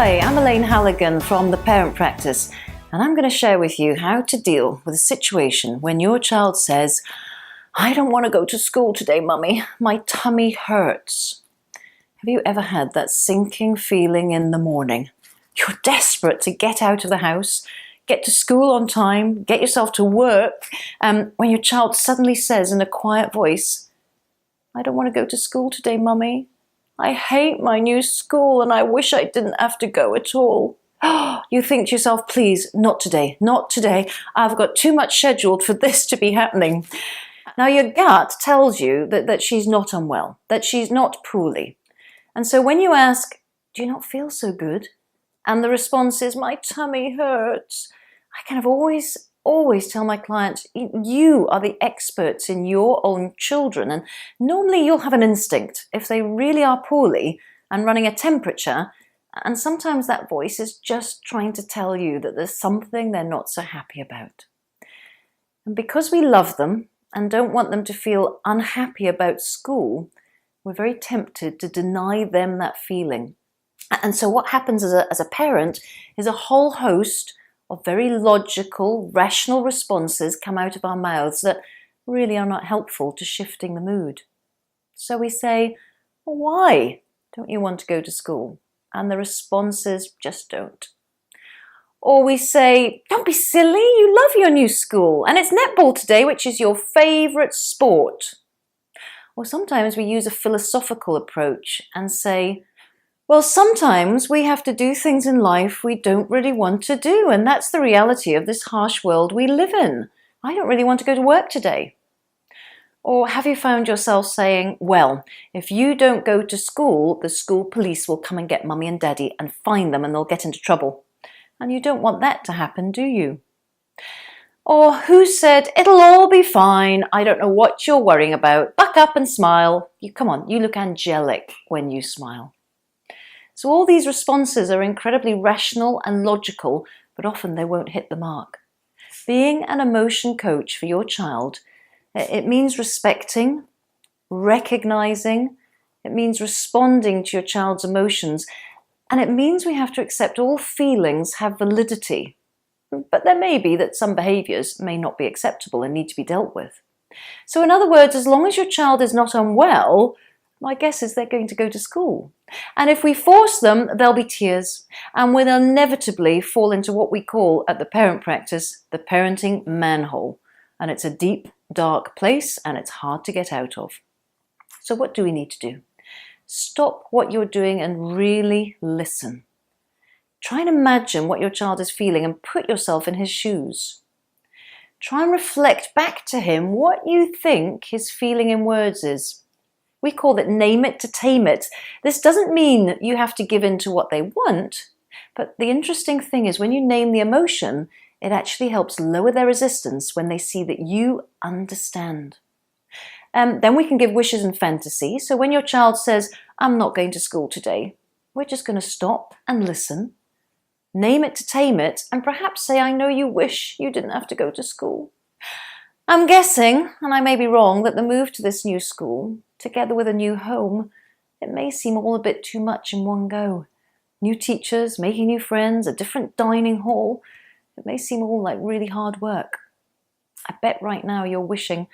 Hi, I'm Elaine Halligan from the Parent Practice, and I'm going to share with you how to deal with a situation when your child says, "I don't want to go to school today, Mummy. My tummy hurts." Have you ever had that sinking feeling in the morning? You're desperate to get out of the house, get to school on time, get yourself to work, when your child suddenly says in a quiet voice, "I don't want to go to school today, Mummy. I hate my new school and I wish I didn't have to go at all." You think to yourself, please, not today, not today. I've got too much scheduled for this to be happening. Now your gut tells you that she's not unwell, that she's not poorly. And so when you ask, "Do you not feel so good?" and the response is, "My tummy hurts," I kind of always tell my clients, you are the experts in your own children, and normally you'll have an instinct if they really are poorly and running a temperature, and sometimes that voice is just trying to tell you that there's something they're not so happy about. And because we love them and don't want them to feel unhappy about school, we're very tempted to deny them that feeling. And so what happens as a parent is a whole host of very logical, rational responses come out of our mouths that really are not helpful to shifting the mood. So we say, "Well, why don't you want to go to school?" And the responses just don't. Or we say, "Don't be silly, you love your new school, and it's netball today, which is your favourite sport." Or sometimes we use a philosophical approach and say, "Well, sometimes we have to do things in life we don't really want to do, and that's the reality of this harsh world we live in. I don't really want to go to work today." Or have you found yourself saying, "Well, if you don't go to school, the school police will come and get Mummy and Daddy and fine them and they'll get into trouble." And you don't want that to happen, do you? Or who said, "It'll all be fine. I don't know what you're worrying about. Buck up and smile. Come on, you look angelic when you smile." So all these responses are incredibly rational and logical, but often they won't hit the mark. Being an emotion coach for your child, it means respecting, recognizing, it means responding to your child's emotions, and it means we have to accept all feelings have validity. But there may be that some behaviors may not be acceptable and need to be dealt with. So in other words, as long as your child is not unwell, my guess is they're going to go to school. And if we force them, there'll be tears, and we'll inevitably fall into what we call at the Parent Practice, the parenting manhole. And it's a deep, dark place, and it's hard to get out of. So what do we need to do? Stop what you're doing and really listen. Try and imagine what your child is feeling and put yourself in his shoes. Try and reflect back to him what you think his feeling in words is. We call it name it to tame it. This doesn't mean you have to give in to what they want, but the interesting thing is when you name the emotion, it actually helps lower their resistance when they see that you understand. Then we can give wishes and fantasy. So when your child says, "I'm not going to school today," we're just going to stop and listen, name it to tame it, and perhaps say, "I know you wish you didn't have to go to school. I'm guessing, and I may be wrong, that the move to this new school, together with a new home, it may seem all a bit too much in one go. New teachers, making new friends, a different dining hall. It may seem all like really hard work. I bet right now you're wishing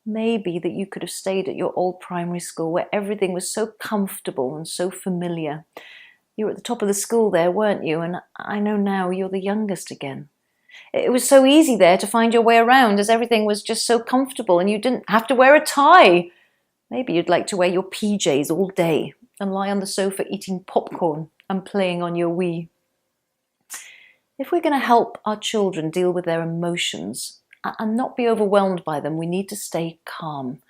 maybe that you could have stayed at your old primary school where everything was so comfortable and so familiar. You were at the top of the school there, weren't you? And I know now you're the youngest again. It was so easy there to find your way around as everything was just so comfortable and you didn't have to wear a tie. Maybe you'd like to wear your PJs all day and lie on the sofa eating popcorn and playing on your Wii." If we're going to help our children deal with their emotions and not be overwhelmed by them, we need to stay calm.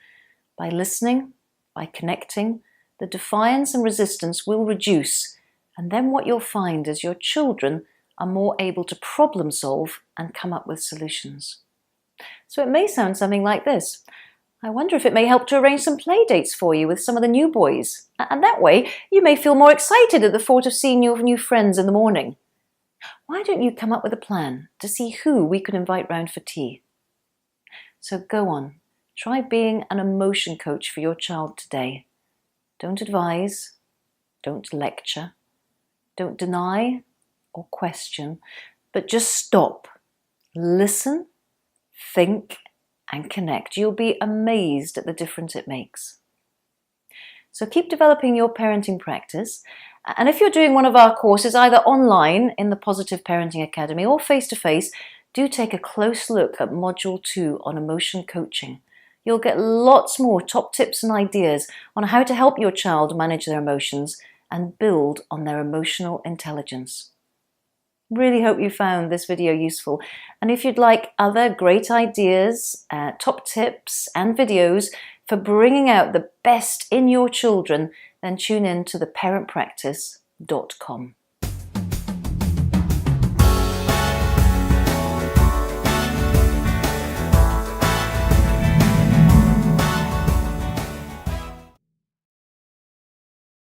By listening, by connecting, the defiance and resistance will reduce, and then what you'll find is your children are more able to problem solve and come up with solutions. So it may sound something like this. "I wonder if it may help to arrange some play dates for you with some of the new boys. And that way you may feel more excited at the thought of seeing your new friends in the morning. Why don't you come up with a plan to see who we could invite round for tea?" So go on, try being an emotion coach for your child today. Don't advise, don't lecture, Don't deny or question, but just stop, listen, think, and connect. You'll be amazed at the difference it makes. So keep developing your parenting practice. And if you're doing one of our courses, either online in the Positive Parenting Academy or face-to-face, do take a close look at Module 2 on emotion coaching. You'll get lots more top tips and ideas on how to help your child manage their emotions and build on their emotional intelligence. Really hope you found this video useful. And if you'd like other great ideas, top tips and videos for bringing out the best in your children, then tune in to theparentpractice.com.